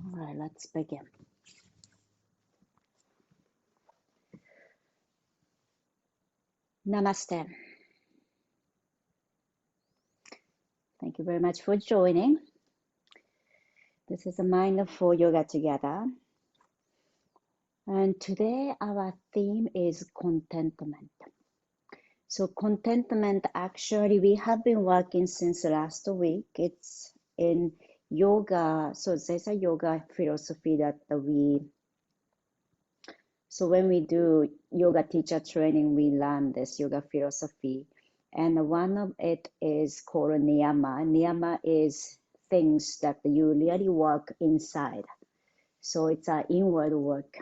All right, let's begin. Namaste. Thank you very much for joining. This is a mindful yoga together. And today our theme is contentment. So contentment, actually, we have been working since last week. It's in yoga. So there's a yoga philosophy that so when we do yoga teacher training, we learn this yoga philosophy. And one of it is called niyama. Niyama is things that you really work inside. So it's an inward work.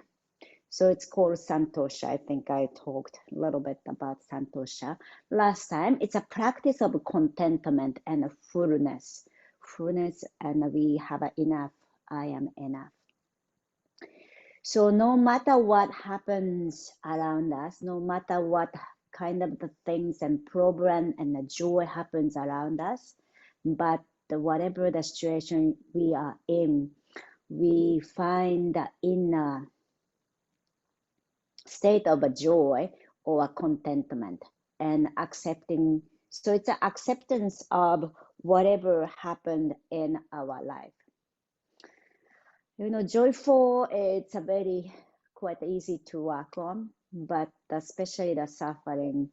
So it's called Santosha. I think I talked a little bit about Santosha last time. It's a practice of contentment and fullness. Fullness, and we have enough. I am enough. So no matter what happens around us, no matter what kind of the things and problem and the joy happens around us, but whatever the situation we are in, we find the inner state of a joy or a contentment and accepting. So it's an acceptance of whatever happened in our life. Joyful, it's a very quite easy to work on, but especially the suffering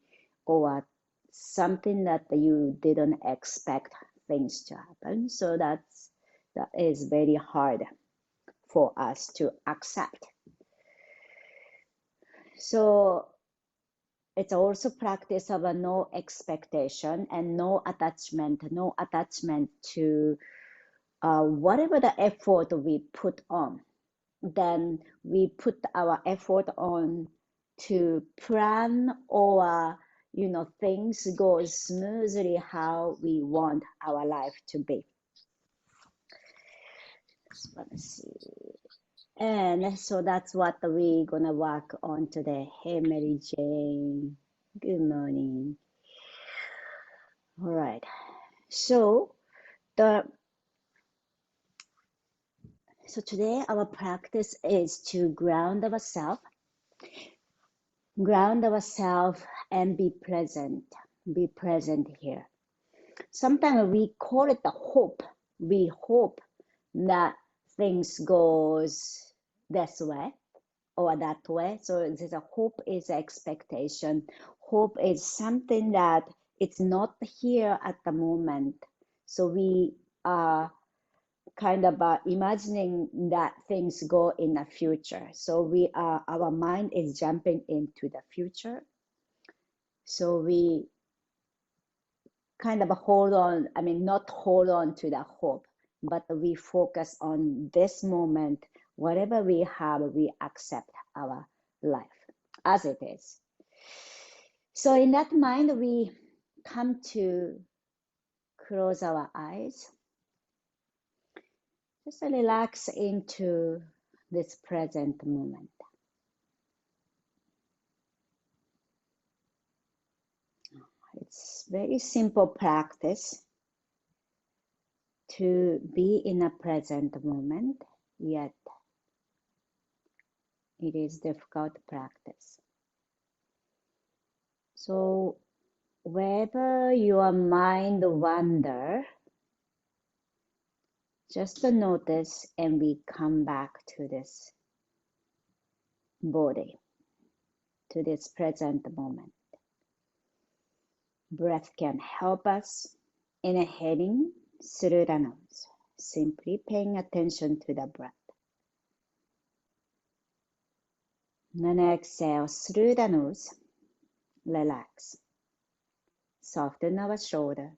or something that you didn't expect things to happen. So that is very hard for us to accept. So it's also practice of a no expectation and no attachment to whatever the effort we put on. Then we put our effort on to plan or things go smoothly how we want our life to be. Let's see. And so that's what we're gonna work on today. Hey Mary Jane, good morning. All right, so today our practice is to ground ourselves and be present here. Sometimes we call it the hope. We hope that things goes this way or that way. So there's a hope is expectation. Hope is something that it's not here at the moment. So we are kind of imagining that things go in the future. So our mind is jumping into the future. So we kind of not hold on to the hope, but we focus on this moment. Whatever we have, we accept our life as it is. So in that mind, we come to close our eyes. Just relax into this present moment. It's very simple practice to be in a present moment, yet it is difficult practice. So wherever your mind wanders, just notice and we come back to this body, to this present moment. Breath can help us inhaling through the nose, simply paying attention to the breath. Then exhale through the nose, relax. Soften our shoulder,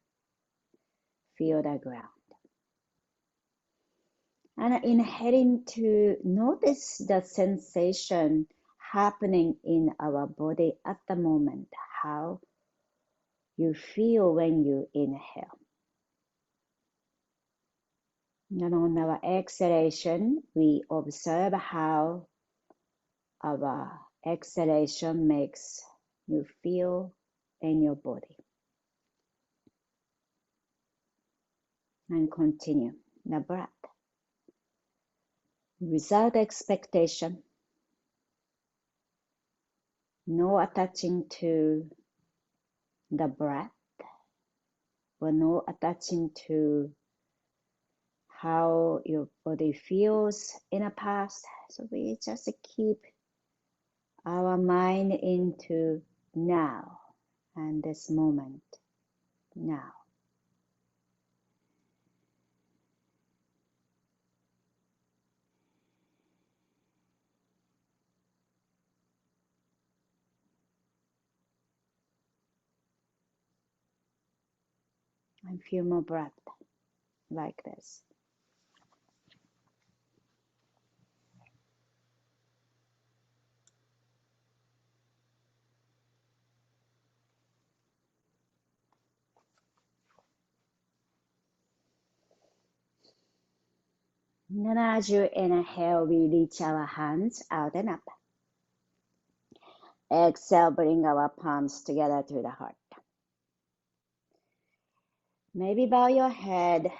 feel the ground. And inhaling to notice the sensation happening in our body at the moment, how you feel when you inhale. And on our exhalation, we observe how our exhalation makes you feel in your body. And continue the breath. without expectation, no attaching to the breath, or no attaching to how your body feels in the past. So we just keep our mind into now and this moment, now. And few more breath like this. And then as you inhale, we reach our hands out and up. Exhale, bring our palms together to the heart. Maybe bow your head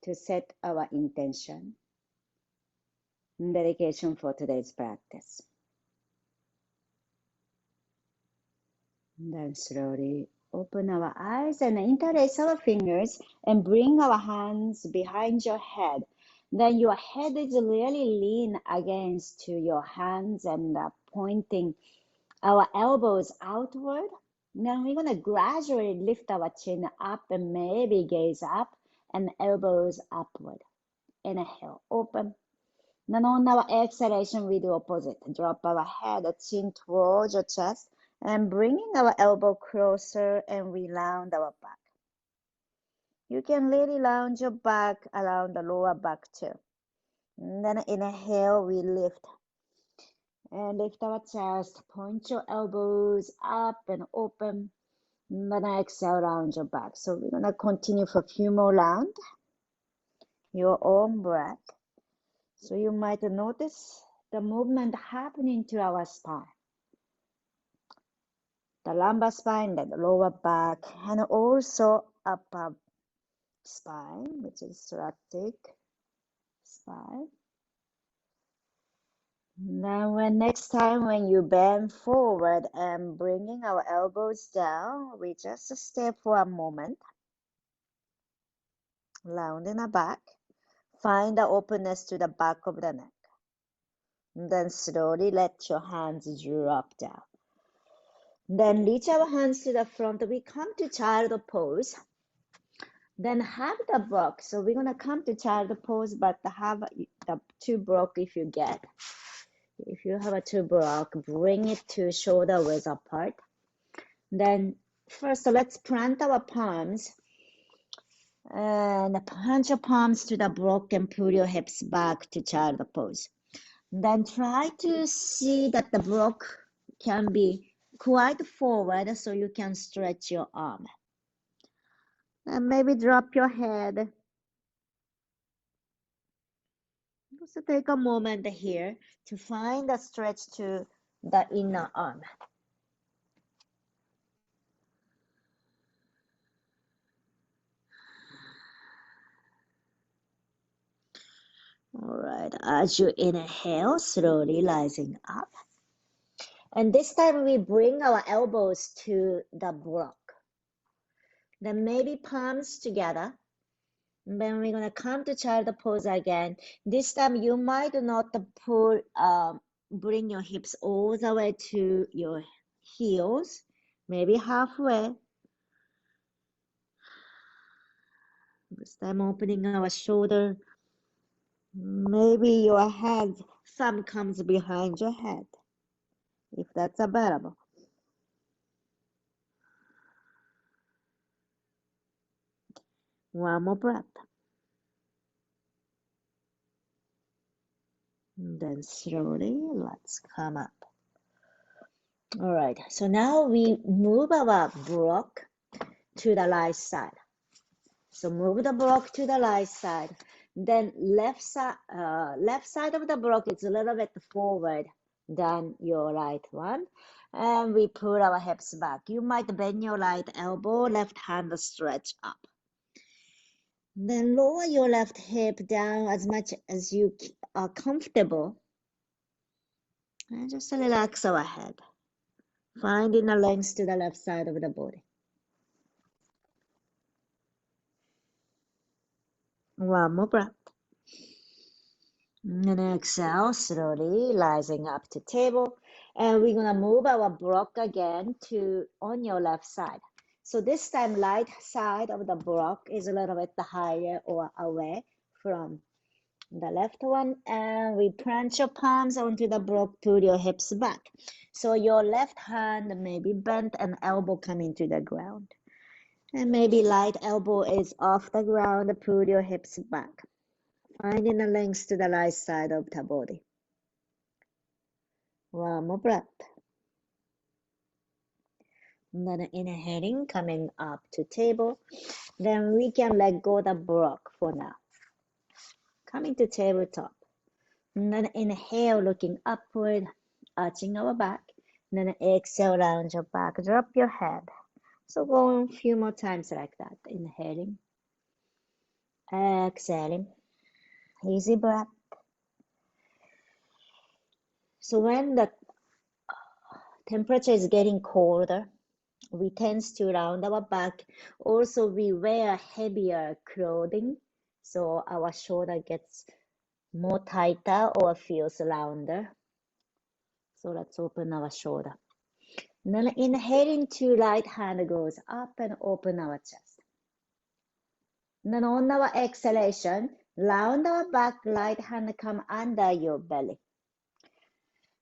to set our intention and dedication for today's practice. And then slowly open our eyes and interlace our fingers and bring our hands behind your head. Then your head is really lean against your hands and pointing our elbows outward. Then we're going to gradually lift our chin up and maybe gaze up and elbows upward. Inhale, open. Then on our exhalation, we do opposite. Drop our head, chin towards your chest, and bringing our elbow closer, and we round our back. You can really round your back around the lower back too. And then inhale, we lift. And lift our chest, point your elbows up and open. And then exhale, round your back. So we're going to continue for a few more rounds. Your own breath. So you might notice the movement happening to our spine. The lumbar spine, the lower back, and also upper spine, which is thoracic spine. Then next time when you bend forward and bringing our elbows down, we just stay for a moment. Round in the back. Find the openness to the back of the neck. And then slowly let your hands drop down. Then reach our hands to the front. We come to child pose. Then have the block. So we're going to come to child pose, but have the two block if you get. If you have a two block, bring it to shoulder width apart. Then first, let's plant our palms. And plant your palms to the block and pull your hips back to child pose. Then try to see that the block can be quite forward so you can stretch your arm. And maybe drop your head. Also take a moment here to find a stretch to the inner arm. All right, as you inhale, slowly rising up. And this time we bring our elbows to the block. Then maybe palms together. And then we're going to come to child pose again. This time you might not pull, bring your hips all the way to your heels, maybe halfway. This time opening our shoulder. Maybe your head, thumb comes behind your head, if that's available. One more breath. And then slowly, let's come up. All right, so now we move our block to the right side. So move the block to the right side. Then left side of the block is a little bit forward than your right one. And we pull our hips back. You might bend your right elbow, left hand stretch up. Then lower your left hip down as much as you are comfortable. And just relax our head, finding a length to the left side of the body. One more breath. And exhale, slowly rising up to table. And we're gonna move our block again to on your left side. So this time, right side of the block is a little bit higher or away from the left one. And we plant your palms onto the block, pull your hips back. So your left hand may be bent and elbow coming to the ground. And maybe right elbow is off the ground, pull your hips back. Finding a length to the right side of the body. One more breath. And then inhaling, coming up to table. Then we can let go the block for now. Coming to tabletop. And then inhale, looking upward, arching our back. And then exhale, round your back, drop your head. So go a few more times like that. Inhaling, exhaling. Easy breath. So when the temperature is getting colder, we tend to round our back. Also, we wear heavier clothing, so our shoulder gets more tighter or feels rounder. So let's open our shoulder. And then inhaling to right hand goes up and open our chest. And then on our exhalation, round our back, right hand come under your belly.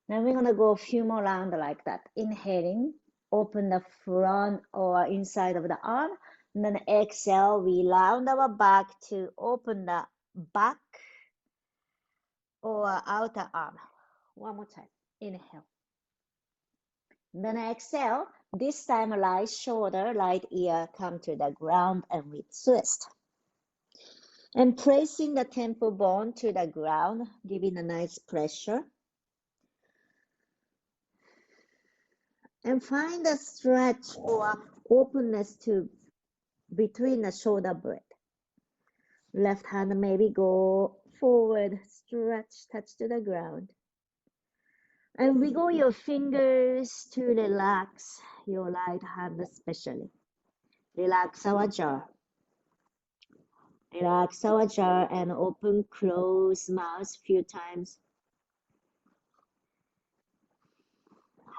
Now we're gonna go a few more rounds like that. Inhaling, open the front or inside of the arm. And then exhale, we round our back to open the back or outer arm. One more time. Inhale. Then exhale. This time, right shoulder, right ear come to the ground and we twist. And pressing the temple bone to the ground, giving a nice pressure. And find a stretch or openness to between the shoulder blade. Left hand maybe go forward, stretch, touch to the ground. And wiggle your fingers to relax your right hand especially. Relax our jaw. Relax our jaw and open, close mouth few times.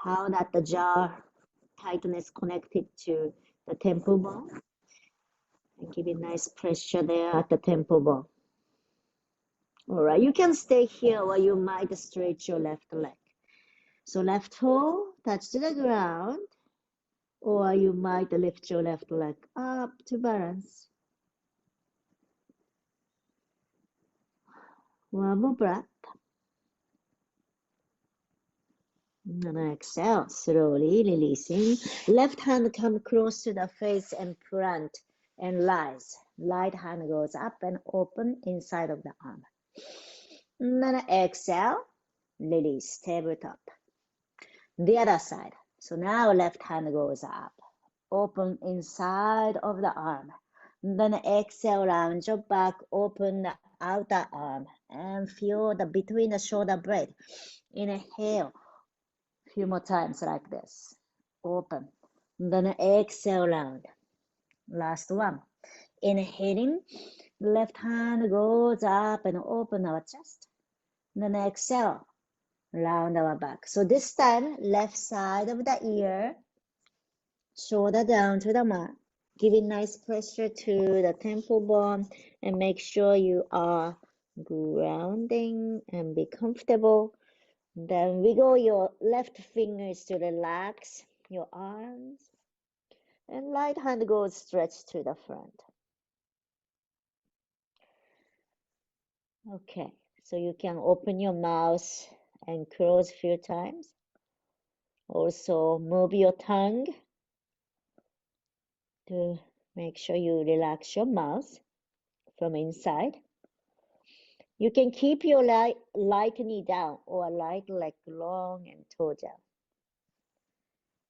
How that the jaw tightness connected to the temple bone. And give it nice pressure there at the temple bone. All right, you can stay here or you might stretch your left leg. So left toe touch to the ground, or you might lift your left leg up to balance. One more breath. And exhale, slowly releasing. Left hand come close to the face and plant and rise. Right hand goes up and open inside of the arm. And then exhale, release, tabletop. The other side. So now left hand goes up, open inside of the arm. And then exhale, round your back, open the outer arm and feel the between the shoulder blade. Inhale, few more times like this. Open. And then exhale, round. Last one. Inhaling, left hand goes up and open our chest. And then exhale, round our back. So this time, left side of the ear, shoulder down to the mat, giving nice pressure to the temple bone and make sure you are grounding and be comfortable. Then wiggle your left fingers to relax your arms and right hand goes stretched to the front. Okay, so you can open your mouth and close a few times. Also move your tongue to make sure you relax your mouth from inside. You can keep your right knee down or right leg long and toe down.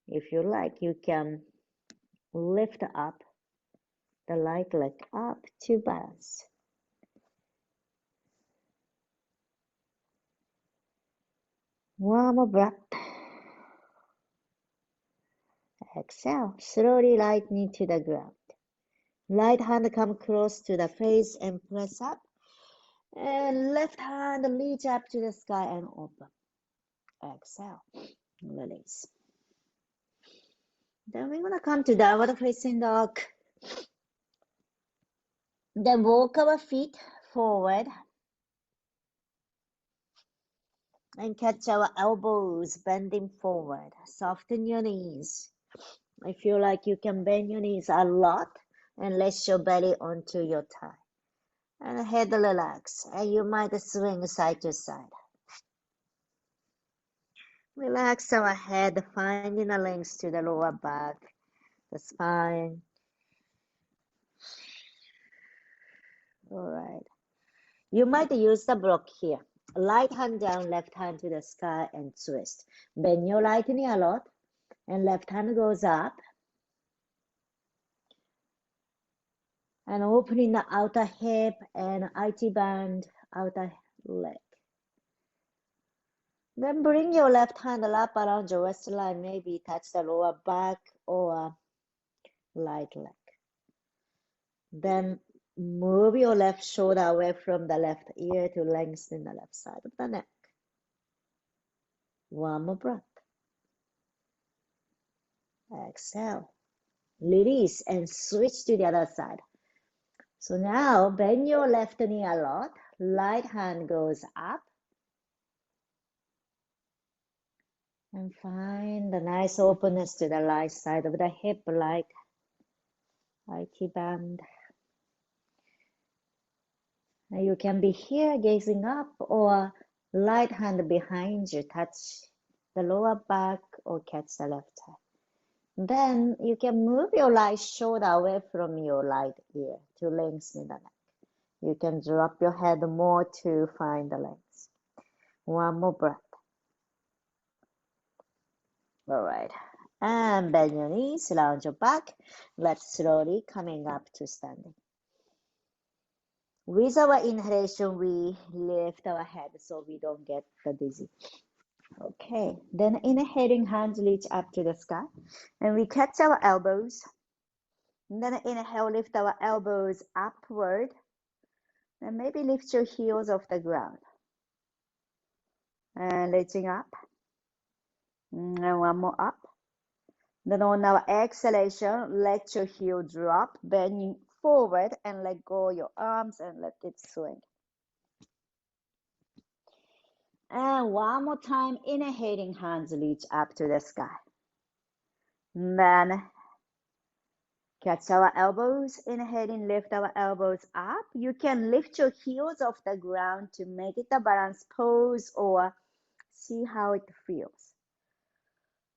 If you like, you can lift up the right leg up to balance. One more breath. Exhale, slowly right knee to the ground. Right hand come close to the face and press up. And left hand reach up to the sky and open. Exhale, release. Then we're gonna come to downward facing dog. Then walk our feet forward and catch our elbows bending forward. Soften your knees. I feel like you can bend your knees a lot and rest your belly onto your thigh. And head relax, and you might swing side to side. Relax our head, finding the links to the lower back, the spine. All right. You might use the block here. Right hand down, left hand to the sky and twist. Bend your right knee a lot and left hand goes up. And opening the outer hip and IT band, outer leg. Then bring your left hand up around your waistline, maybe touch the lower back or right leg. Then move your left shoulder away from the left ear to lengthen the left side of the neck. One more breath. Exhale. Release and switch to the other side. So now bend your left knee a lot. Right hand goes up. And find the nice openness to the right side of the hip, like IT band. And you can be here gazing up, or right hand behind you, touch the lower back or catch the left side. Then you can move your right shoulder away from your right ear to lengthen the neck. You can drop your head more to find the length. One more breath. All right. And bend your knees, lounge your back. Let's slowly coming up to standing. With our inhalation, we lift our head so we don't get the dizzy. Okay, then inhaling, hands reach up to the sky. And we catch our elbows. And then inhale, lift our elbows upward. And maybe lift your heels off the ground. And reaching up. And one more up. Then on our exhalation, let your heel drop, bending forward and let go your arms and let it swing. And one more time, inhaling, hands reach up to the sky. Then catch our elbows, inhaling, lift our elbows up. You can lift your heels off the ground to make it a balanced pose or see how it feels.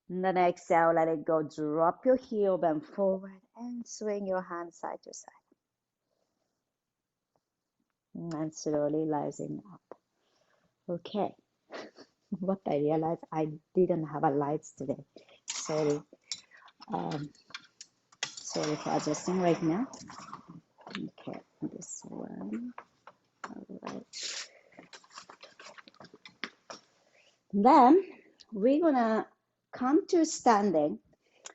And then exhale, let it go. Drop your heel, bend forward, and swing your hand side to side. And slowly rising up. Okay. What I realized, I didn't have a lights today. Sorry. Sorry for adjusting right now. Okay, this one. All right. Then we're gonna come to standing.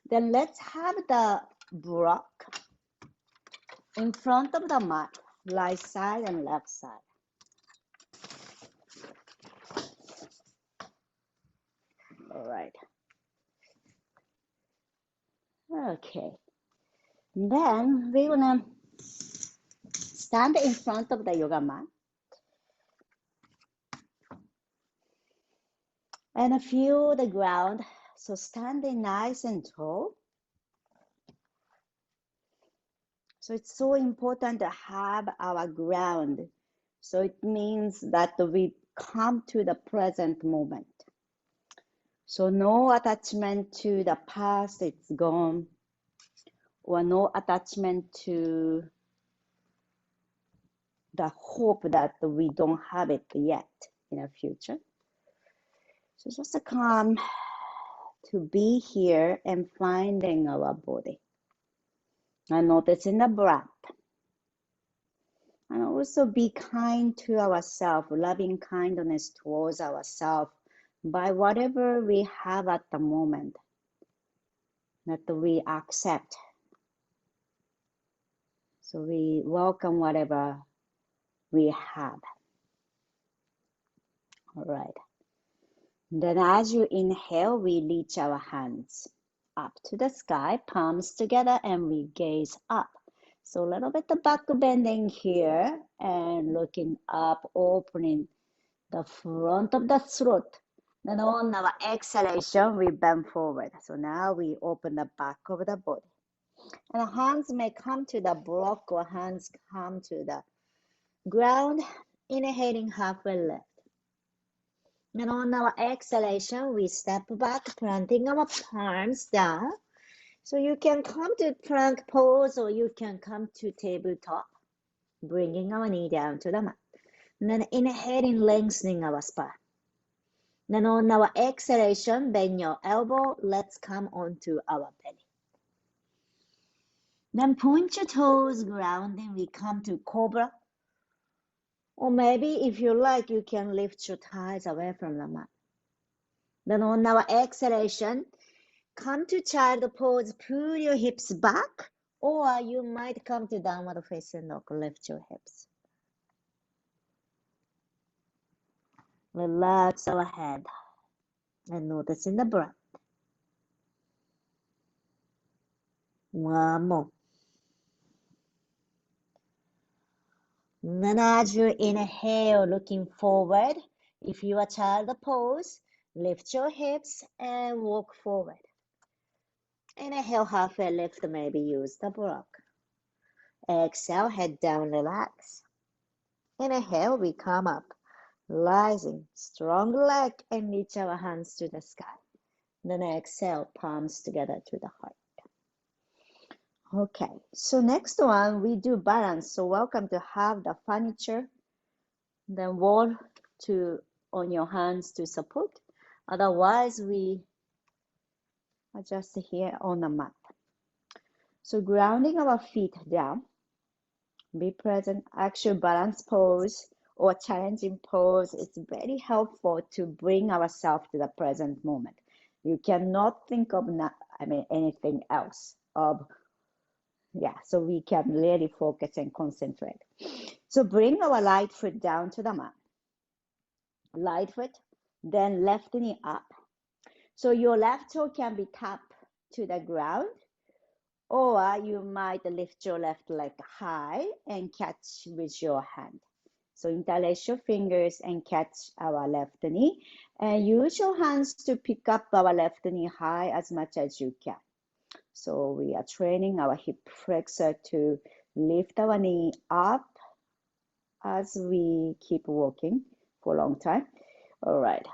Then let's have the block in front of the mat, right side and left side. All right. Okay. Then we're gonna stand in front of the yoga mat and feel the ground. So standing nice and tall. So it's so important to have our ground. So it means that we come to the present moment. So no attachment to the past, it's gone, or no attachment to the hope that we don't have it yet in the future. So just come to be here and finding our body. And noticing the breath. And also be kind to ourselves, loving kindness towards ourselves by whatever we have at the moment that we accept. So we welcome whatever we have. All right. Then as you inhale, we reach our hands up to the sky, palms together, and we gaze up. So a little bit of back bending here and looking up, opening the front of the throat. Then on our exhalation, we bend forward. So now we open the back of the body. And hands may come to the block or hands come to the ground. Inhaling halfway lift. And on our exhalation, we step back, planting our palms down. So you can come to plank pose or you can come to tabletop, bringing our knee down to the mat. And then inhaling, lengthening our spine. Then on our exhalation, bend your elbow. Let's come onto our belly. Then point your toes, grounding. We come to cobra. Or maybe if you like, you can lift your thighs away from the mat. Then on our exhalation, come to child pose, pull your hips back, or you might come to downward facing dog, lift your hips. Relax our head and noticing the breath. One more. And then as you inhale, looking forward, if you are child pose, lift your hips and walk forward. Inhale, halfway lift, maybe use the block. Exhale, head down, relax. Inhale, we come up, rising, strong leg, and reach our hands to the sky. Then exhale, palms together to the heart. Okay, so next one, we do balance. So welcome to have the furniture, then wall on your hands to support. Otherwise, we are just here on the mat. So grounding our feet down, be present, actual balance pose or challenging pose is very helpful to bring ourselves to the present moment. You cannot think of anything else. So we can really focus and concentrate. So bring our right foot down to the mat. Right foot, then left knee up. So your left toe can be tapped to the ground, or you might lift your left leg high and catch with your hand. So interlace your fingers and catch our left knee, and use your hands to pick up our left knee high as much as you can. So we are training our hip flexor to lift our knee up as we keep walking for a long time. All right.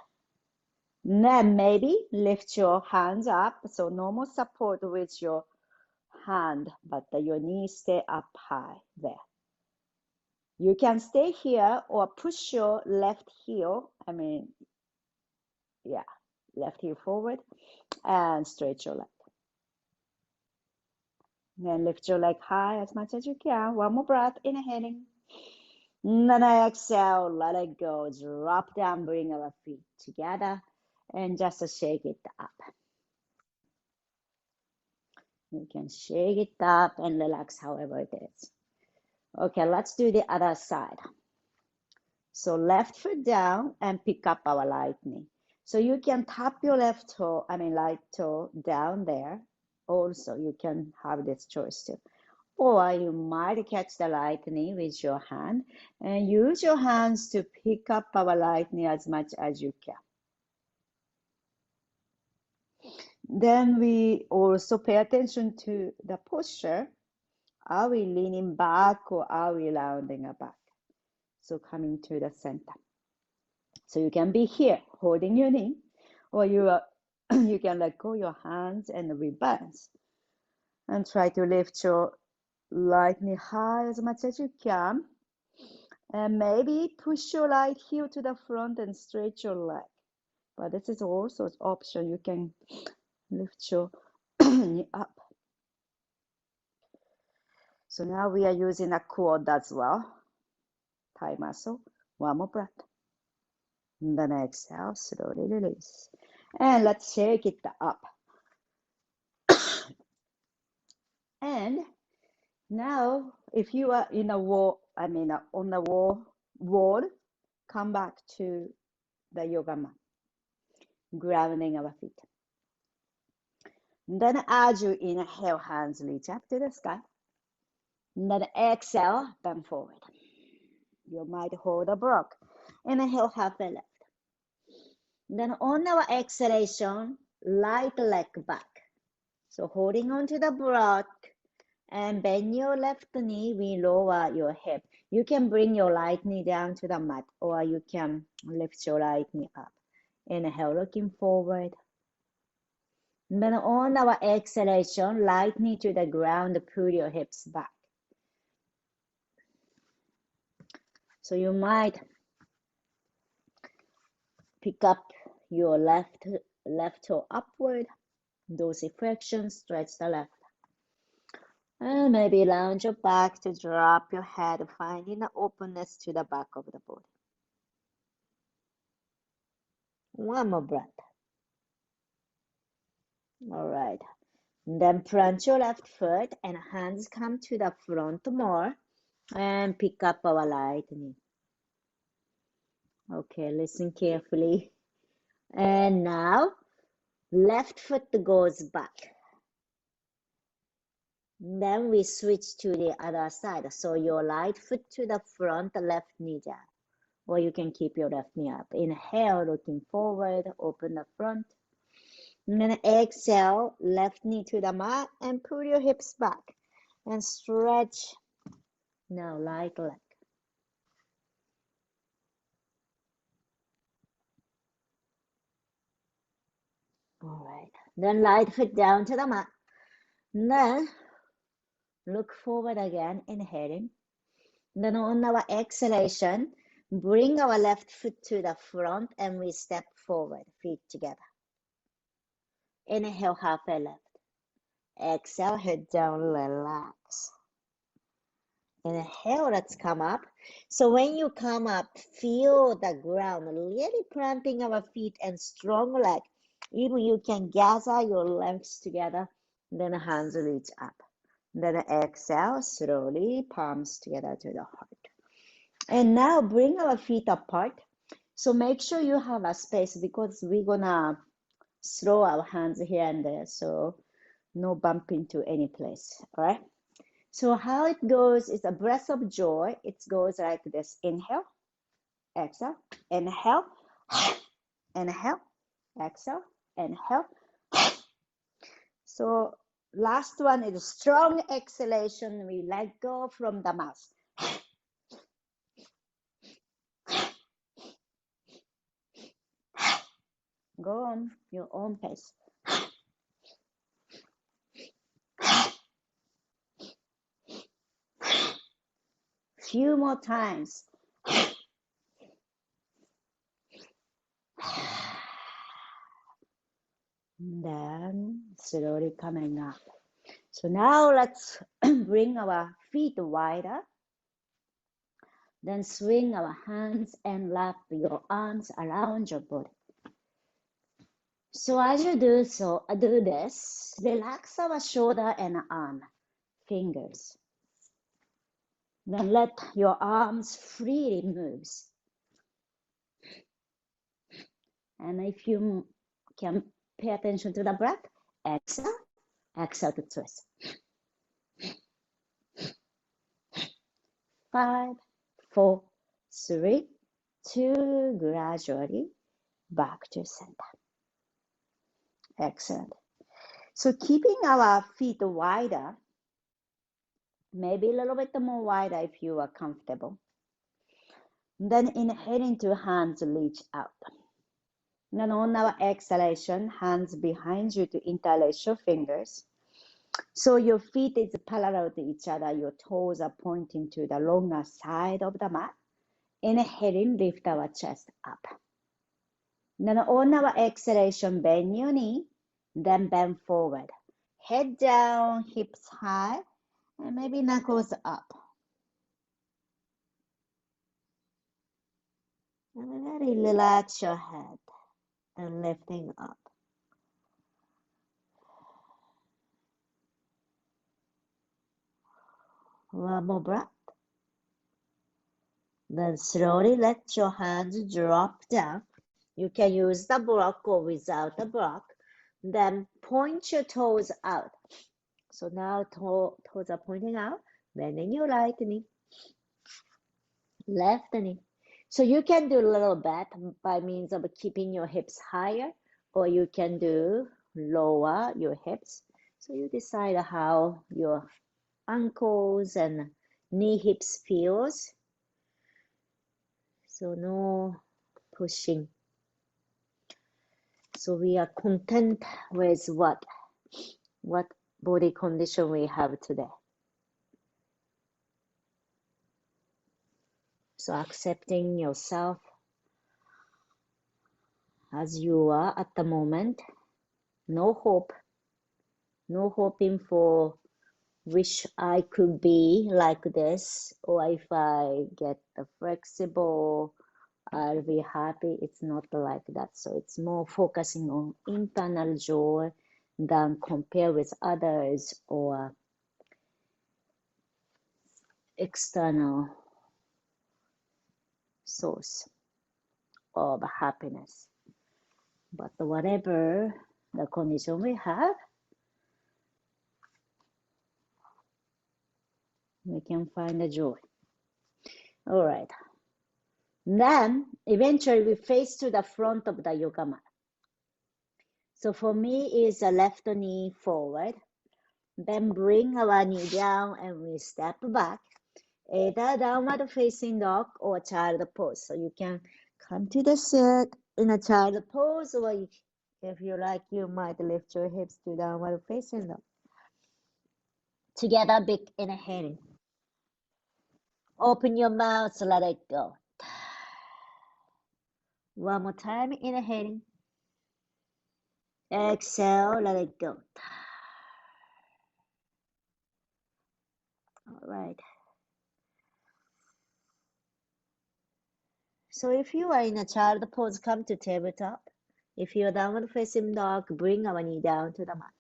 Then maybe lift your hands up. So normal support with your hand, but your knees stay up high there. You can stay here or push your left heel. Left heel forward and stretch your leg. Then lift your leg high as much as you can. One more breath, inhaling. Then I exhale, let it go. Drop down, bring our feet together and just shake it up. You can shake it up and relax however it is. Okay, let's do the other side. So left foot down and pick up our right knee. So you can tap your right toe down there. Also, you can have this choice too. Or you might catch the right knee with your hand and use your hands to pick up our right knee as much as you can. Then we also pay attention to the posture. Are we leaning back or are we rounding back? So coming to the center. So you can be here holding your knee, or you can let go your hands and rebalance. And try to lift your right knee high as much as you can. And maybe push your right heel to the front and stretch your leg. But this is also an option. You can lift your knee up. So now we are using a quad as well. Thigh muscle. One more breath. And then exhale, slowly release. And let's shake it up. And now, if you are in a wall, on the wall, come back to the yoga mat, grounding our feet. Then as you inhale, hands reach up to the sky. Then exhale, bend forward. You might hold a block. Inhale, halfway left. Then on our exhalation, right leg back. So holding on to the block and bend your left knee, we lower your hip. You can bring your right knee down to the mat, or you can lift your right knee up. Inhale, looking forward. Then on our exhalation, right knee to the ground, pull your hips back. So you might pick up your left toe upward, dorsiflexion, stretch the left. And maybe lounge your back to drop your head, finding the openness to the back of the body. One more breath. All right. Then plant your left foot and hands come to the front more and pick up our right knee. Okay, listen carefully. And now left foot goes back. Then we switch to the other side. So your right foot to the front, left knee down. Or you can keep your left knee up. Inhale, looking forward, open the front. And then exhale, left knee to the mat and pull your hips back. And stretch. Now, right leg. All right. Then right foot down to the mat. And then look forward again, inhaling. Then on our exhalation, bring our left foot to the front and we step forward, feet together. Inhale, halfway left. Exhale, head down, relax. Inhale, let's come up. So when you come up, feel the ground, really planting our feet and strong leg. Even you can gather your legs together, then hands reach up. Then exhale, slowly, palms together to the heart. And now bring our feet apart. So make sure you have a space because we're gonna throw our hands here and there. So no bump into any place, all right? So how it goes is a breath of joy. It goes like this. Inhale, exhale, inhale, inhale, exhale, inhale. So last one is strong exhalation. We let go from the mouth. Go on your own pace. Few more times. Then slowly coming up. So now let's bring our feet wider. Then swing our hands and wrap your arms around your body. So as you do this, relax our shoulder and arm, fingers. Then let your arms freely move. And if you can pay attention to the breath, exhale, exhale to twist. 5, 4, 3, 2, gradually back to center. Excellent. So keeping our feet wider, maybe a little bit more wider if you are comfortable. Then inhaling to hands reach out. Then on our exhalation, hands behind you to interlace your fingers. So your feet is parallel to each other. Your toes are pointing to the longer side of the mat. Inhaling, lift our chest up. Then on our exhalation, bend your knee, then bend forward. Head down, hips high, And maybe knuckles up. And really relax your head and lifting up. One more breath. Then slowly let your hands drop down. You can use the block or without the block. Then point your toes out. So now toes are pointing out. Bending your right knee, left knee. So you can do a little bit by means of keeping your hips higher, or you can do lower your hips. So you decide how your ankles and knee hips feels. So no pushing. So we are content with what body condition we have today. So accepting yourself as you are at the moment. No hope. No hoping for wish I could be like this, or if I get flexible, I'll be happy. It's not like that. So it's more focusing on internal joy than compare with others or external source of happiness. But whatever the condition we have, we can find the joy. All right. Then eventually we face to the front of the yoga mat. So for me is a left knee forward. Then bring our knee down and we step back. Either downward facing dog or child pose. So you can come to the sit in a child pose, or if you like, you might lift your hips to downward facing dog. Together, big inhaling. Open your mouth, let it go. One more time, inhaling. Exhale, let it go. All right. So if you are in a child pose, come to tabletop. If you're downward facing dog, bring our knee down to the mat.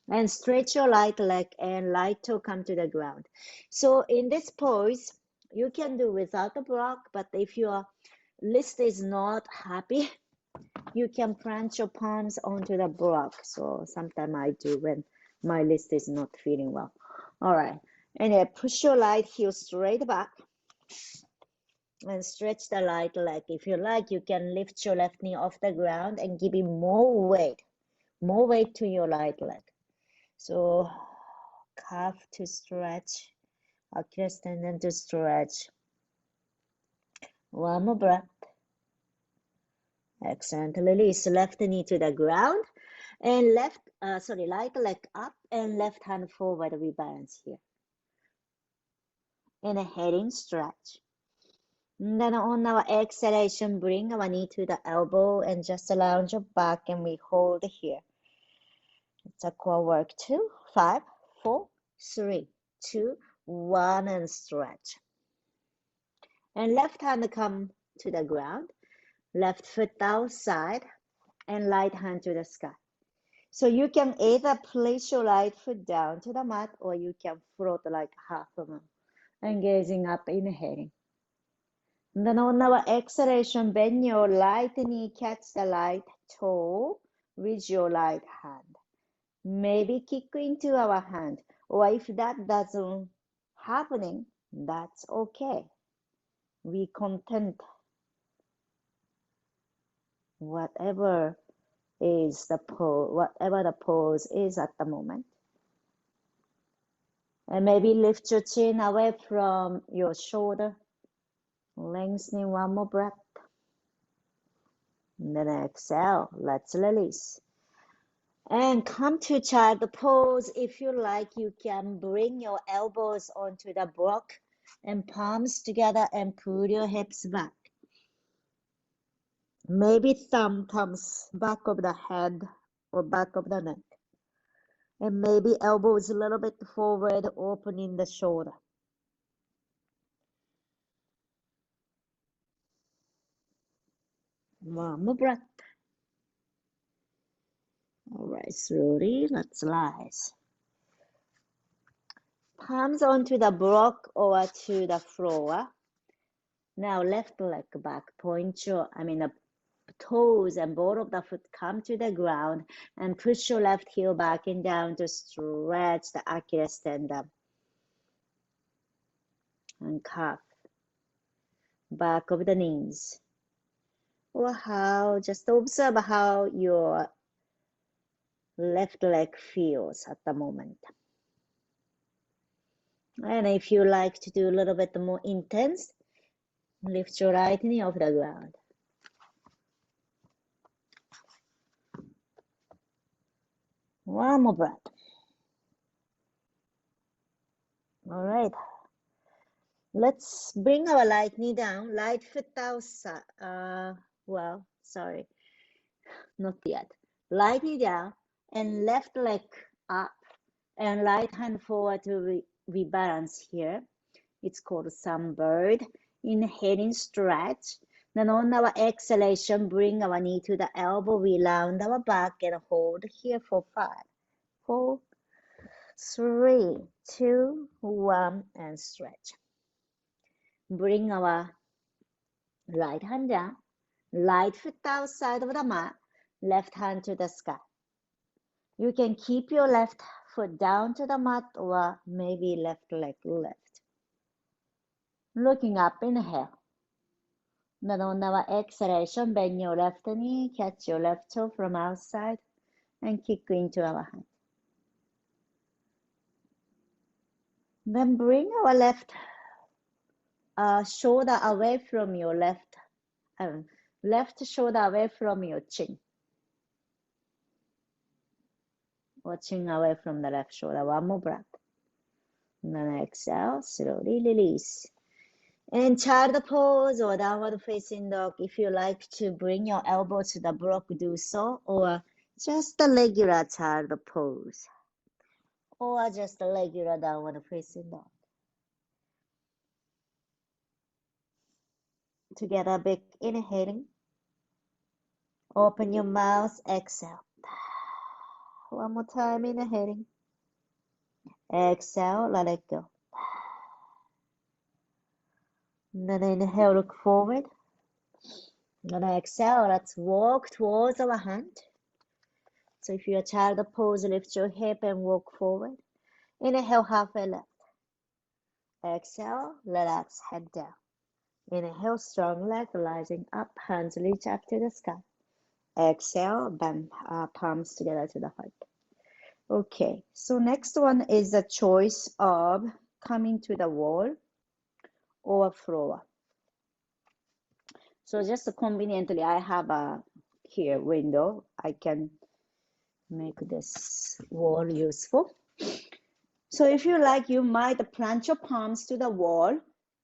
And stretch your right leg and right toe come to the ground. So in this pose, you can do without a block, but if your wrist is not happy, you can plant your palms onto the block. So sometimes I do when my wrist is not feeling well. All right. And push your right heel straight back. And stretch the right leg. If you like, you can lift your left knee off the ground and give it more weight to your right leg. So calf to stretch, Achilles tendon to stretch. One more breath. Excellent. Release left knee to the ground and right leg up and left hand forward. We balance here. Inhaling, stretch. And then on our exhalation, bring our knee to the elbow and just lounge your back and we hold here. It's a core work. 2, 5, 4, 3, 2, 1 and stretch. And left hand come to the ground, left foot outside and right hand to the sky. So you can either place your right foot down to the mat or you can float like half a moon. And gazing up, inhaling. And then on our exhalation, bend your right knee, catch the right toe with your right hand. Maybe kick into our hand, or if that doesn't happening, that's okay. We content whatever the pose is at the moment. And maybe lift your chin away from your shoulder. Lengthening one more breath. And then exhale. Let's release. And come to child pose. If you like, you can bring your elbows onto the block and palms together and pull your hips back. Maybe thumb comes back of the head or back of the neck. And maybe elbows a little bit forward, opening the shoulder. One more breath. All right, slowly, let's rise. Palms onto the block or to the floor. Now left leg back, point your, the toes and ball of the foot come to the ground and push your left heel back and down to stretch the Achilles tendon and calf, back of the knees. Or just observe how your left leg feels at the moment. And if you like to do a little bit more intense, lift your right knee off the ground. One more breath. All right. Let's bring our right knee down, right foot outside. Sorry, not yet. Right knee down and left leg up and right hand forward to rebalance here. It's called sunbird. Inhaling, stretch. Then on our exhalation, bring our knee to the elbow. We round our back and hold here for 5, 4, 3, 2, 1, and stretch. Bring our right hand down, right foot outside of the mat, left hand to the sky. You can keep your left foot down to the mat or maybe left leg left. Looking up, inhale. Then on our exhalation, bend your left knee, catch your left toe from outside, and kick into our hand. Then bring our left shoulder away from your left shoulder away from your chin. Or chin away from the left shoulder. One more breath. And then exhale, slowly release. And child pose or downward facing dog. If you like to bring your elbow to the block, do so. Or just a regular child pose. Or just a regular downward facing dog. Together, big inhaling. Open your mouth, exhale. One more time, inhaling. Exhale, let it go. And then inhale, look forward. And then exhale, let's walk towards our hand. So if you're a child pose, lift your hip and walk forward. Inhale, halfway left. Exhale, relax, head down. Inhale, strong leg, rising up, hands reach up to the sky. Exhale, bend palms together to the heart. Okay, so next one is the choice of coming to the wall or floor. So just conveniently, I have a here window. I can make this wall useful. So if you like, you might plant your palms to the wall.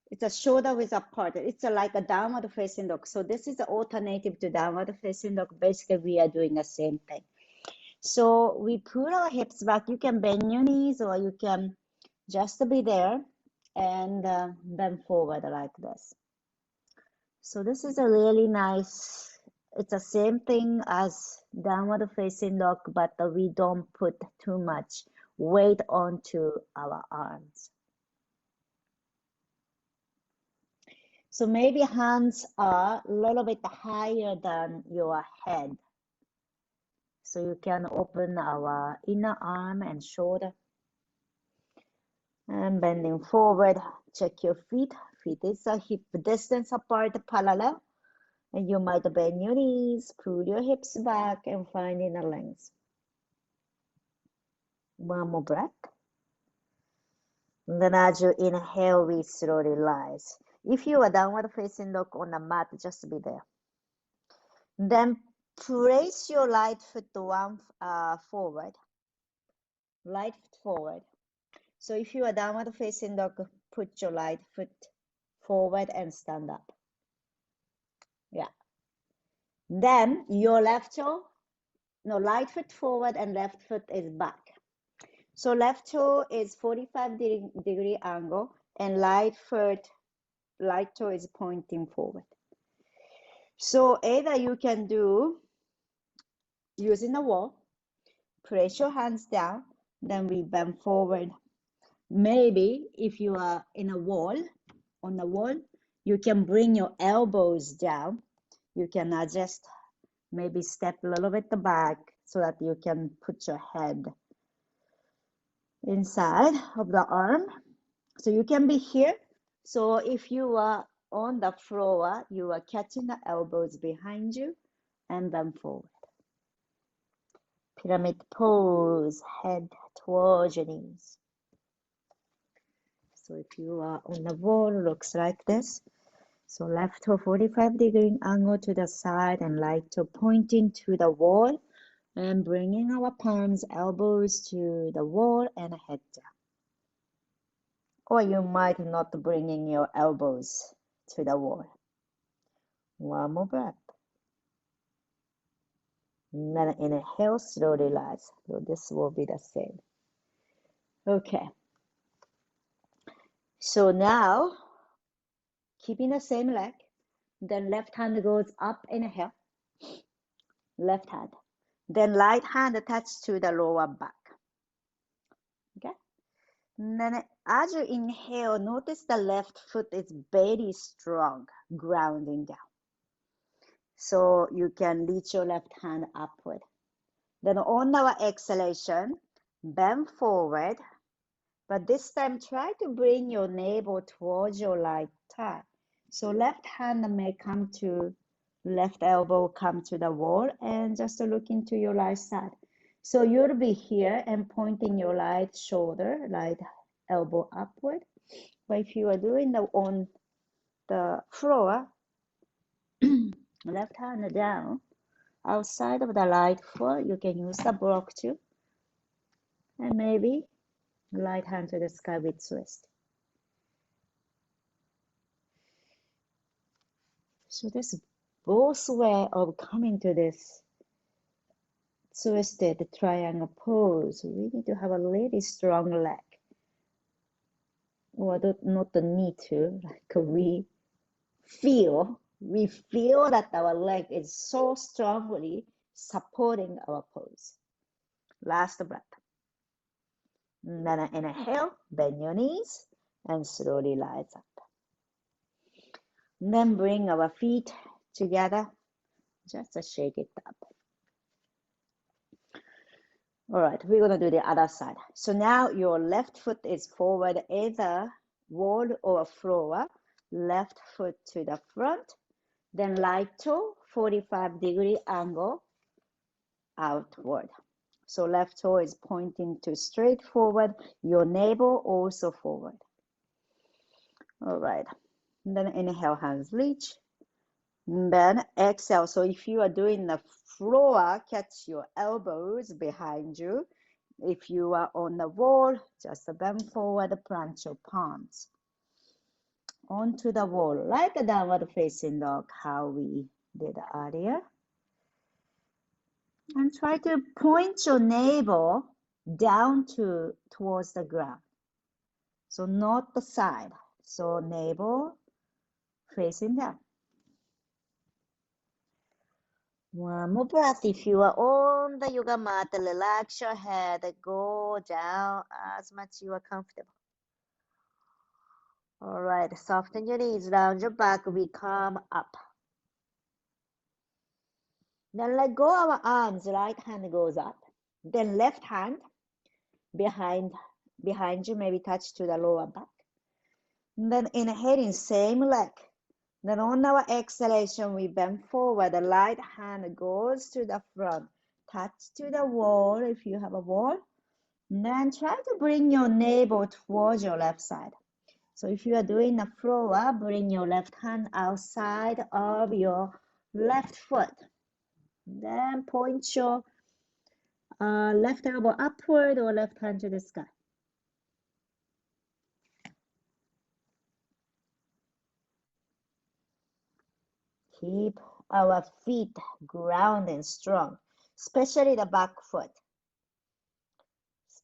It's a shoulder width apart. It's like a downward facing dog. So this is the alternative to downward facing dog. Basically, we are doing the same thing. So we pull our hips back. You can bend your knees or you can just be there and bend forward like this. So this is a really nice, it's the same thing as downward facing dog, but we don't put too much weight onto our arms. So maybe hands are a little bit higher than your head. So you can open our inner arm and shoulder. And bending forward, check your feet. Feet is a hip distance apart, parallel. And you might bend your knees, pull your hips back, and find inner length. One more breath. And then as you inhale, we slowly rise. If you are downward facing dog on the mat, just be there. Then place your right foot forward. Right foot forward. So if you are downward facing dog, put your right foot forward and stand up. Yeah. Then your right foot forward and left foot is back. So left toe is 45-degree angle, and right toe is pointing forward. So either you can do using the wall, place your hands down, then we bend forward. Maybe if you are in a wall, on the wall, you can bring your elbows down. You can adjust, maybe step a little bit back so that you can put your head inside of the arm. So you can be here. So if you are on the floor, you are catching the elbows behind you and then forward. Pyramid pose, head towards your knees. So if you are on the wall, looks like this. So left toe 45-degree angle to the side and right toe pointing to the wall and bringing our palms, elbows to the wall and head down. Or you might not bringing your elbows to the wall. One more breath. And then inhale, slowly rise. So this will be the same. Okay. So now, keeping the same leg, then left hand goes up, inhale. Left hand. Then right hand attached to the lower back. Okay. And then as you inhale, notice the left foot is very strong, grounding down. So you can reach your left hand upward. Then on our exhalation, bend forward. But this time, try to bring your navel towards your right thigh. So left hand may come to, left elbow come to the wall and just look into your right side. So you'll be here and pointing your right shoulder, right elbow upward. But if you are doing the on the floor, left hand down, outside of the right foot, you can use the block too. And maybe right hand to the sky with twist. So this both way of coming to this twisted triangle pose. We need to have a really strong leg. Or not the need to, like we feel that our leg is so strongly supporting our pose. Last breath. And then inhale, bend your knees and slowly rise up. And then bring our feet together, just to shake it up. All right, we're gonna do the other side. So now your left foot is forward, either wall or floor. Left foot to the front, then right toe, 45-degree angle outward. So left toe is pointing to straight forward, your navel also forward. All right, and then inhale, hands reach. And then exhale. So if you are doing the floor, catch your elbows behind you. If you are on the wall, just bend forward, plant your palms onto the wall, like a downward facing dog, how we did earlier. And try to point your navel down towards the ground. So not the side. So navel facing down. One more breath. If you are on the yoga mat, relax your head, go down as much as you are comfortable. All right, soften your knees, round your back, we come up. Then let go our arms, right hand goes up. Then left hand behind you, maybe touch to the lower back. And then inhaling, same leg. Then on our exhalation, we bend forward. The right hand goes to the front. Touch to the wall if you have a wall. And then try to bring your navel towards your left side. So if you are doing the floor, bring your left hand outside of your left foot. Then point your left elbow upward or left hand to the sky. Keep our feet grounded and strong, especially the back foot.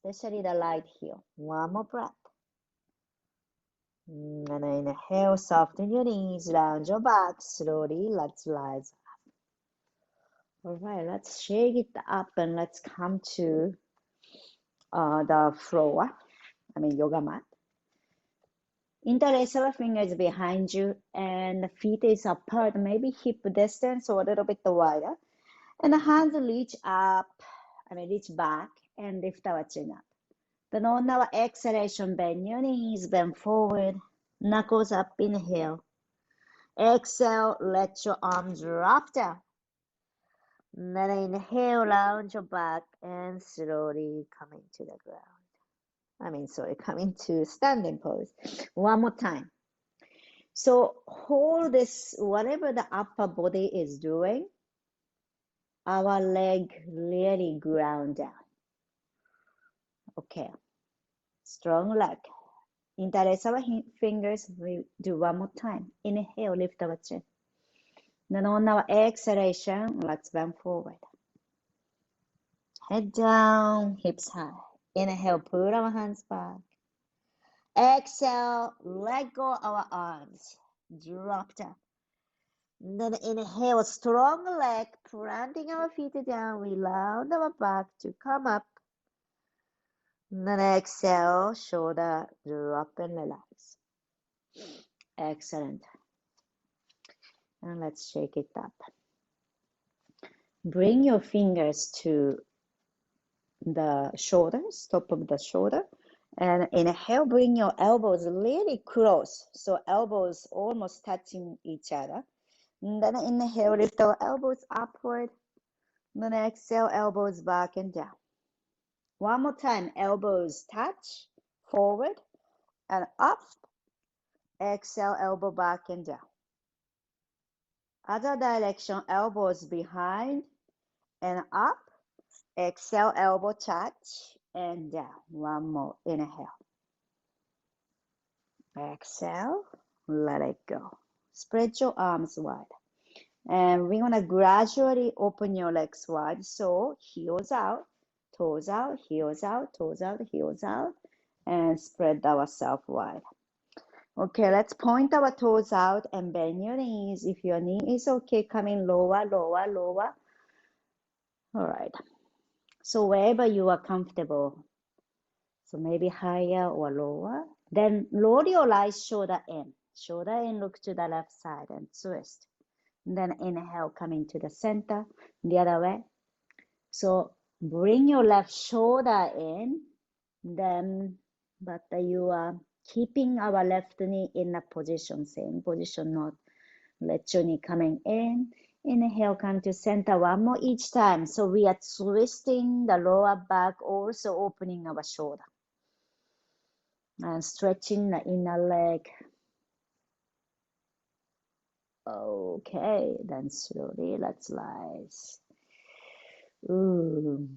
especially the right heel. One more breath. And inhale, soften your knees, round your back, slowly, let's rise up. All right, let's shake it up and let's come to the floor, yoga mat. Interlace our fingers behind you and the feet is apart, maybe hip distance or a little bit wider. And the hands reach up, reach back and lift our chin up. Then on our exhalation, bend your knees, bend forward, knuckles up, inhale. Exhale, let your arms drop down. Then inhale, round your back and slowly coming to the ground. Coming to standing pose. One more time. So hold this, whatever the upper body is doing, our leg really ground down. Okay. Strong leg. Interlace our fingers. We do one more time. Inhale, lift our chin. Then on our exhalation, let's bend forward. Head down, hips high. Inhale, pull our hands back. Exhale, let go our arms. Drop down. Then inhale, strong leg, planting our feet down. We round our back to come up. Then exhale, shoulder drop and relax. Excellent. And let's shake it up. Bring your fingers to the shoulders, top of the shoulder. And inhale, bring your elbows really close. So elbows almost touching each other. And then inhale, lift our elbows upward. Then exhale, elbows back and down. One more time, elbows touch, forward and up. Exhale, elbow back and down. Other direction, elbows behind and up. Exhale, elbow touch and down. One more, inhale. Exhale, let it go. Spread your arms wide. And we're gonna gradually open your legs wide. So heels out, toes out, heels out, toes out, heels out, and spread ourselves wide. Okay, let's point our toes out and bend your knees. If your knee is okay, coming lower, lower, lower. All right. So wherever you are comfortable, so maybe higher or lower, then lower your right shoulder in. Shoulder in, look to the left side and twist. Then inhale, coming to the center, the other way. So bring your left shoulder in, then, but you are keeping our left knee in a position, same position, not let your knee coming in. Inhale, come to center, one more each time. So we are twisting the lower back, also opening our shoulder. And stretching the inner leg. Okay, then slowly, let's rise. Ooh.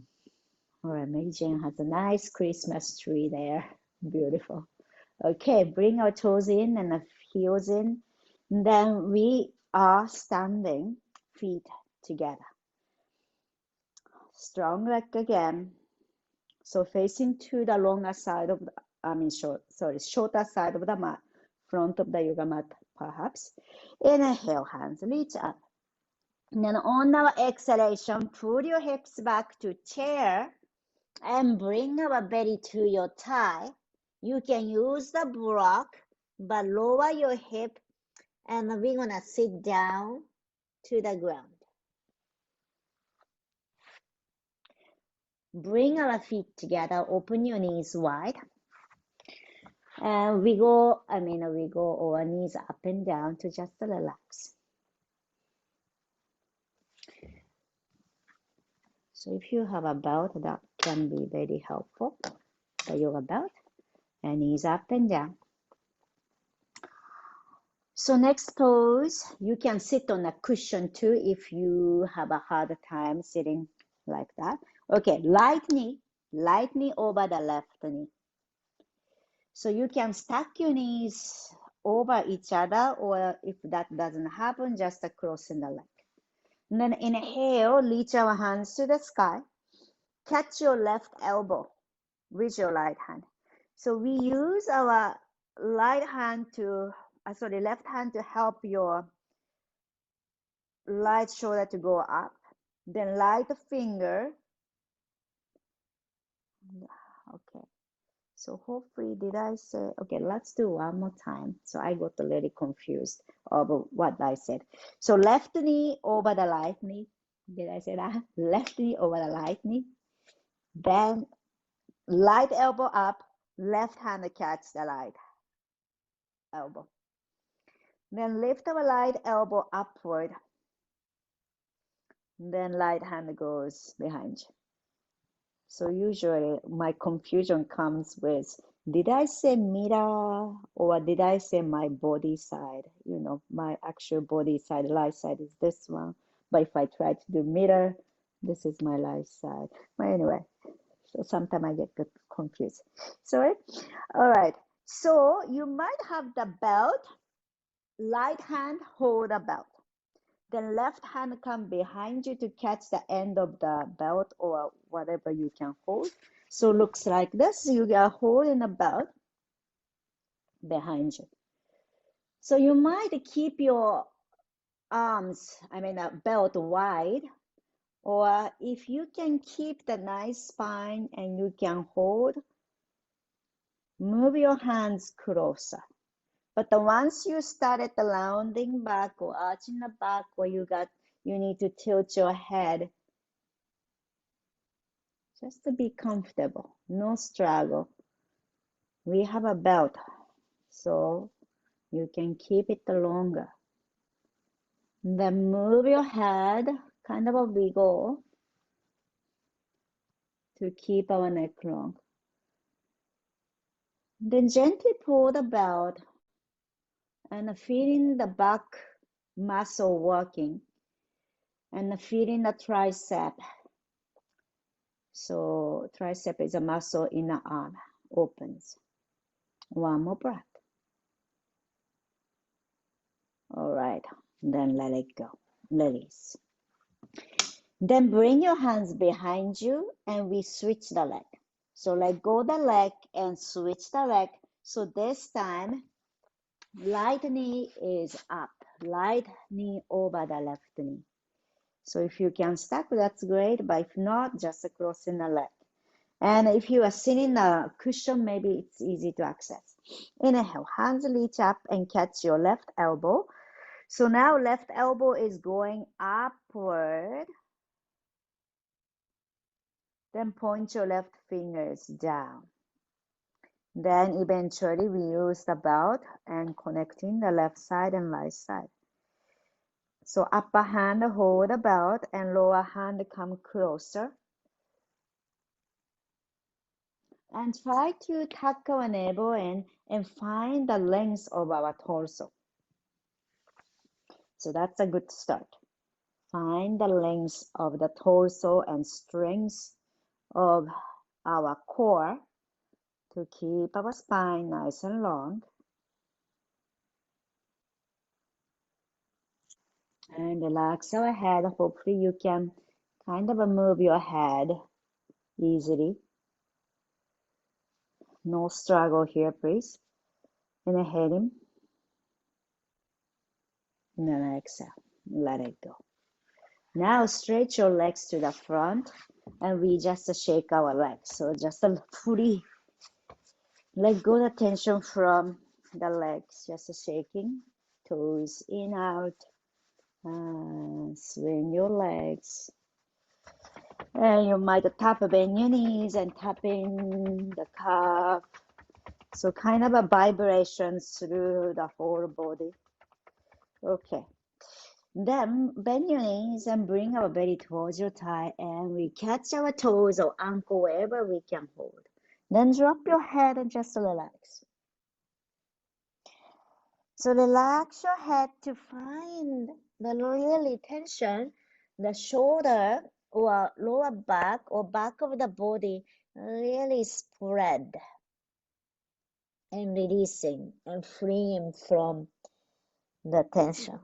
All right, Mary Jane has a nice Christmas tree there. Beautiful. Okay, bring our toes in and the heels in. And then we are standing, feet together. Strong leg again. So facing to the longer side of the, shorter side of the mat, front of the yoga mat perhaps. Inhale, hands reach up. And then on our exhalation, pull your hips back to chair and bring our belly to your thigh. You can use the block, but lower your hip and we're gonna sit down to the ground. Bring our feet together, open your knees wide. And we go our knees up and down to just relax. So if you have a belt, that can be very helpful. The yoga belt, and knees up and down. So next pose, you can sit on a cushion too if you have a hard time sitting like that. Okay, right knee over the left knee. So you can stack your knees over each other, or if that doesn't happen, just crossing the leg. And then inhale, reach our hands to the sky. Catch your left elbow. with your right hand. So we use our left hand to help your right shoulder to go up. Then right finger. Okay. So hopefully, did I say, okay, let's do one more time. So I got a little confused about what I said. So left knee over the right knee. Did I say that? Left knee over the right knee. Then right elbow up, left hand catch the right elbow. Then lift our right elbow upward. Then right hand goes behind you. So usually my confusion comes with, did I say mirror or did I say my body side? You know, my actual body side, right side is this one. But if I try to do mirror, this is my right side. But anyway, so sometimes I get confused. Sorry. All right. So you might have the belt, right hand hold the belt. Then left hand come behind you to catch the end of the belt or whatever you can hold. So looks like this. You are holding a belt behind you. So you might keep your arms, a belt wide, or if you can keep the nice spine and you can hold, move your hands closer. But once you started the rounding back or arching the back, or you need to tilt your head, just to be comfortable, no struggle. We have a belt, so you can keep it longer. Then move your head, kind of a wiggle to keep our neck long. Then gently pull the belt and feeling the back muscle working and feeling the tricep. So tricep is a muscle in the arm, opens. One more breath. All right, then let it go, release. Then bring your hands behind you and we switch the leg. So let go the leg and switch the leg. So this time, right knee is up, right knee over the left knee. So if you can stack, that's great, but if not, just crossing the leg. And if you are sitting in a cushion, maybe it's easy to access. Inhale, hands reach up and catch your left elbow. So now left elbow is going upward. Then point your left fingers down. Then eventually we use the belt and connecting the left side and right side. So upper hand hold the belt and lower hand come closer. And try to tuck our navel in and find the length of our torso. So that's a good start. Find the length of the torso and strength of our core to keep our spine nice and long. And relax our head. Hopefully you can kind of move your head easily. No struggle here, please. Inhale in. And then exhale. Let it go. Now stretch your legs to the front and we just shake our legs. So just fully let go the tension from the legs. Just shaking. Toes in, out. Swing your legs. And you might bend your knees and tap in the calf. So kind of a vibration through the whole body. Okay. Then bend your knees and bring our belly towards your thigh and we catch our toes or ankle wherever we can hold. Then drop your head and just relax. So relax your head to find the really tension, the shoulder or lower back or back of the body really spread and releasing and freeing from the tension.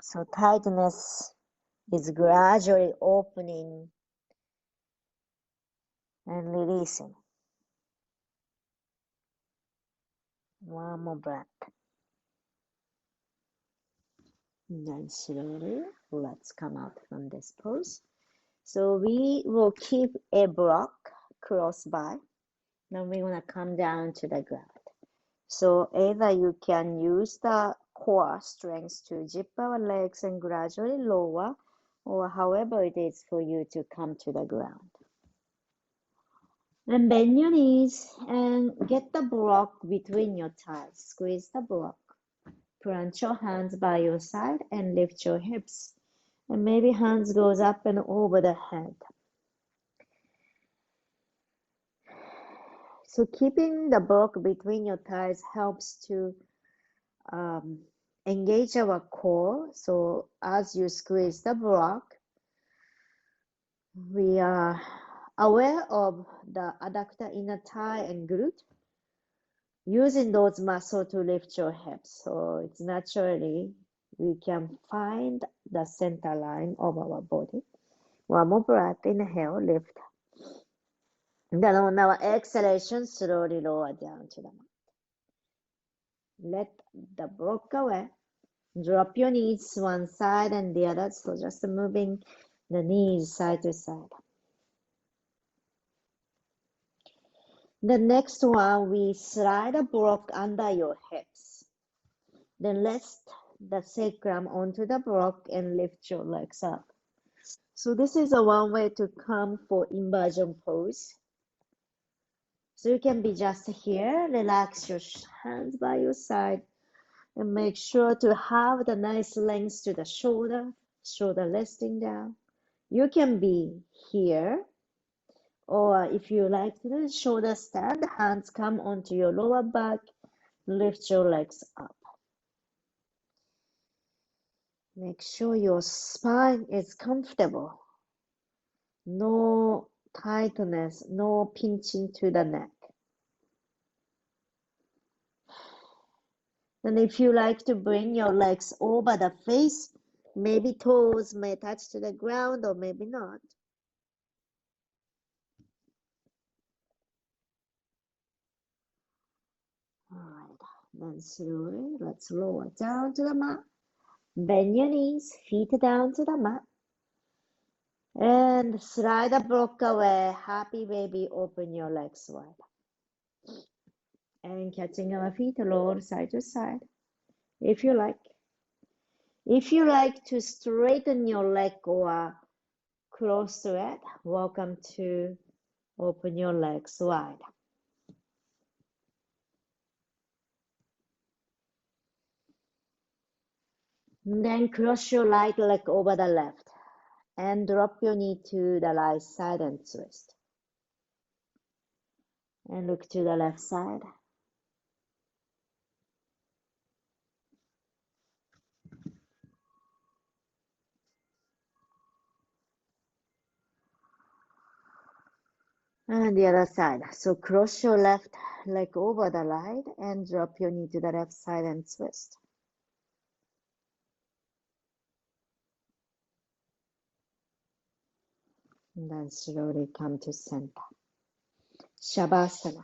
So tightness is gradually opening and releasing. One more breath. Then slowly, let's come out from this pose. So we will keep a block close by. Then we're going to come down to the ground. So either you can use the core strength to zip our legs and gradually lower, or however it is for you to come to the ground. Then bend your knees and get the block between your thighs. Squeeze the block. Plant your hands by your side and lift your hips. And maybe hands goes up and over the head. So keeping the block between your thighs helps to engage our core. So as you squeeze the block, we are aware of the adductor inner thigh and glute, using those muscles to lift your hips. So it's naturally we can find the center line of our body. One more breath, inhale, lift. Then on our exhalation, slowly lower down to the mat. Let the block away. Drop your knees one side and the other, so just moving the knees side to side. The next one, we slide a block under your hips. Then rest the sacrum onto the block and lift your legs up. So this is a one way to come for inversion pose. So you can be just here, relax your hands by your side, and make sure to have the nice length to the shoulder resting down. You can be here, or if you like to do shoulder stand, hands come onto your lower back, lift your legs up. Make sure your spine is comfortable. No tightness, no pinching to the neck. And if you like to bring your legs over the face, maybe toes may touch to the ground or maybe not. All right, then slowly, let's lower down to the mat. Bend your knees, feet down to the mat. And slide the block away. Happy baby, open your legs wide. And catching our feet, lower side to side, if you like. If you like to straighten your leg or close to it, welcome to open your legs wide. Then cross your right leg over the left and drop your knee to the right side and twist. And look to the left side. And the other side. So cross your left leg over the right and drop your knee to the left side and twist. And then slowly come to center. Shavasana.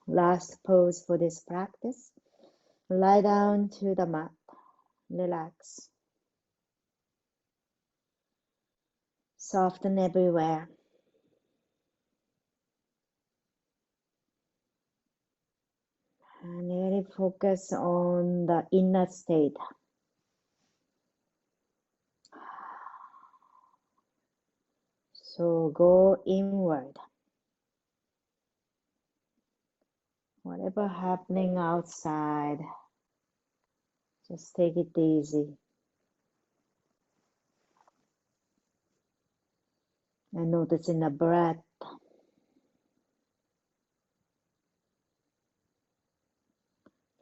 Last pose for this practice. Lie down to the mat. Relax. Soften everywhere. And really focus on the inner state. So go inward. Whatever happening outside, just take it easy. And noticing the breath.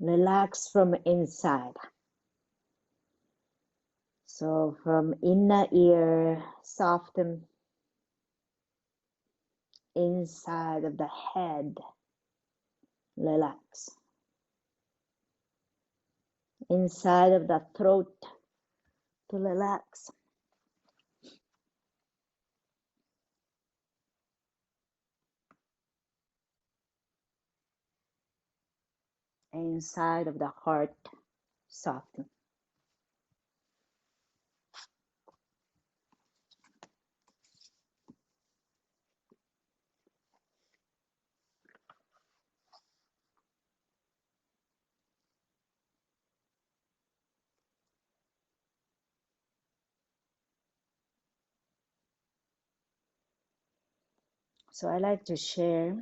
Relax from inside. So from inner ear, soften inside of the head. Relax. Inside of the throat to relax. inside of the heart soften. So I like to share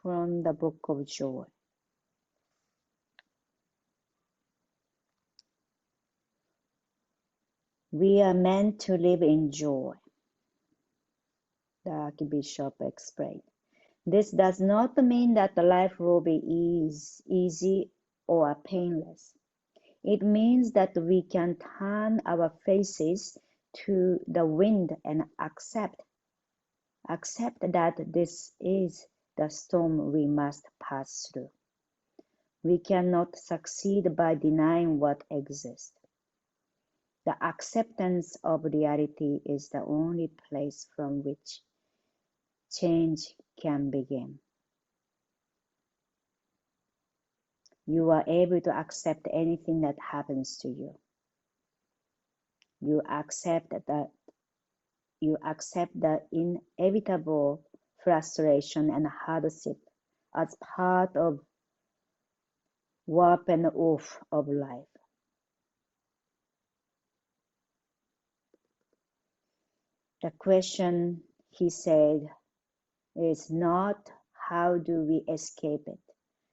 from the Book of Joy. We are meant to live in joy, the Archbishop explained. This does not mean that life will be easy or painless. It means that we can turn our faces to the wind and accept that this is the storm we must pass through. We cannot succeed by denying what exists. The acceptance of reality is the only place from which change can begin. You are able to accept anything that happens to you. You accept the inevitable frustration and hardship as part of warp and woof of life. The question, he said, is not how do we escape it.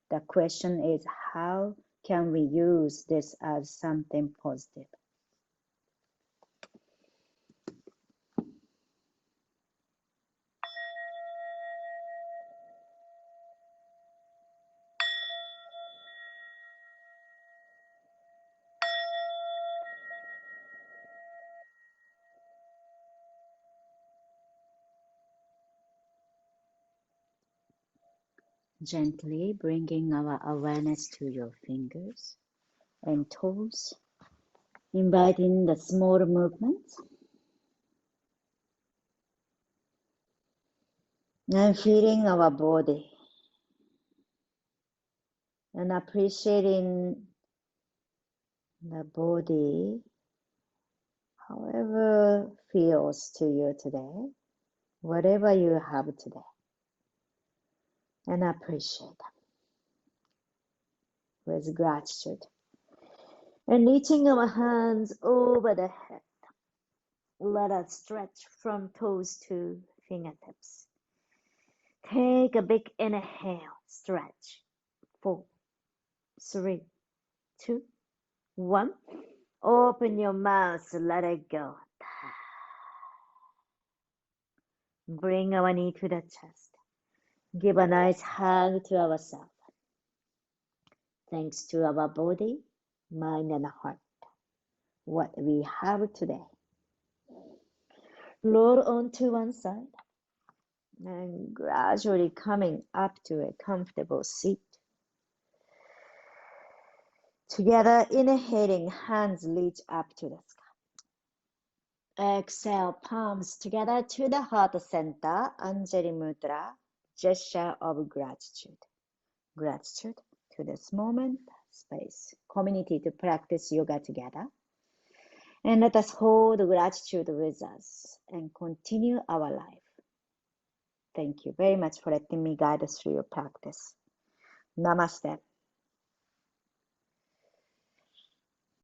The question is how can we use this as something positive. Gently bringing our awareness to your fingers and toes, inviting the small movements. And feeling our body and appreciating the body however feels to you today, whatever you have today, and appreciate with gratitude. And reaching our hands over the head, let us stretch from toes to fingertips. Take a big inhale, stretch. 4, 3, 2, 1. Open your mouth, let it go. Bring our knee to the chest. Give a nice hug to ourselves. Thanks to our body, mind, and heart. What we have today. Roll onto one side and gradually coming up to a comfortable seat. Together, inhaling, hands reach up to the sky. Exhale, palms together to the heart center, Anjali Mudra, gesture of gratitude. Gratitude to this moment, space, community to practice yoga together. And let us hold gratitude with us and continue our life. Thank you very much for letting me guide us through your practice. Namaste.